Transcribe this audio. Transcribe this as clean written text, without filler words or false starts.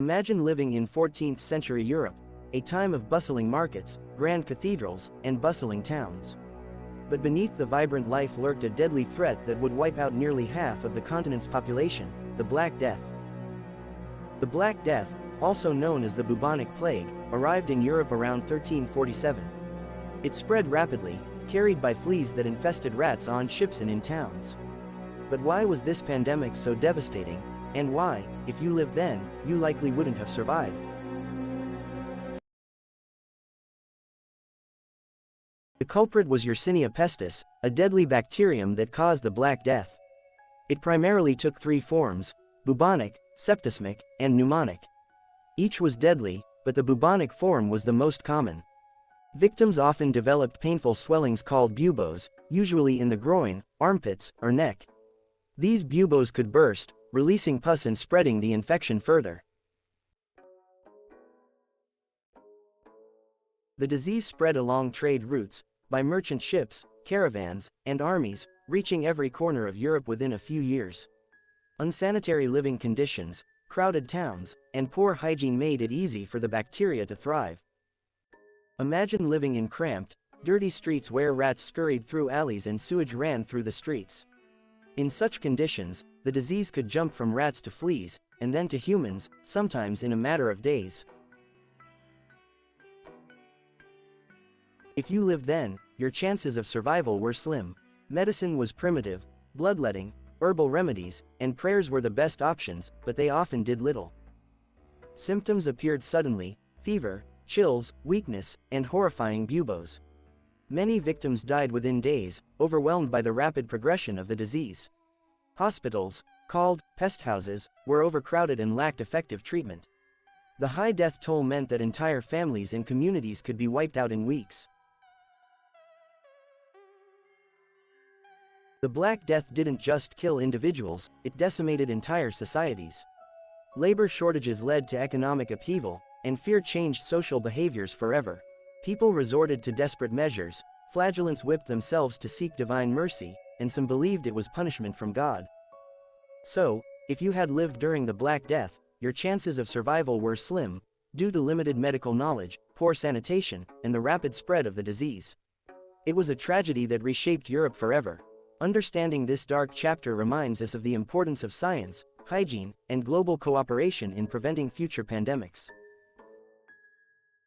Imagine living in 14th century Europe, a time of bustling markets, grand cathedrals, and bustling towns. But beneath the vibrant life lurked a deadly threat that would wipe out nearly half of the continent's population: the Black Death. The Black Death, also known as the bubonic plague, arrived in Europe around 1347. It spread rapidly, carried by fleas that infested rats on ships and in towns. But why was this pandemic so devastating, and why, if you lived then, you likely wouldn't have survived? The culprit was Yersinia pestis, a deadly bacterium that caused the Black Death. It primarily took three forms: bubonic, septicemic, and pneumonic. Each was deadly, but the bubonic form was the most common. Victims often developed painful swellings called buboes, usually in the groin, armpits, or neck. These buboes could burst, releasing pus and spreading the infection further. The disease spread along trade routes, by merchant ships, caravans, and armies, reaching every corner of Europe within a few years. Unsanitary living conditions, crowded towns, and poor hygiene made it easy for the bacteria to thrive. Imagine living in cramped, dirty streets where rats scurried through alleys and sewage ran through the streets. In such conditions, the disease could jump from rats to fleas, and then to humans, sometimes in a matter of days. If you lived then, your chances of survival were slim. Medicine was primitive, bloodletting, herbal remedies, and prayers were the best options, but they often did little. Symptoms appeared suddenly: fever, chills, weakness, and horrifying buboes. Many victims died within days, overwhelmed by the rapid progression of the disease. Hospitals, called pest houses, were overcrowded and lacked effective treatment. The high death toll meant that entire families and communities could be wiped out in weeks. The Black Death didn't just kill individuals, it decimated entire societies. Labor shortages led to economic upheaval, and fear changed social behaviors forever. People resorted to desperate measures, flagellants whipped themselves to seek divine mercy, and some believed it was punishment from God. So, if you had lived during the Black Death, your chances of survival were slim, due to limited medical knowledge, poor sanitation, and the rapid spread of the disease. It was a tragedy that reshaped Europe forever. Understanding this dark chapter reminds us of the importance of science, hygiene, and global cooperation in preventing future pandemics.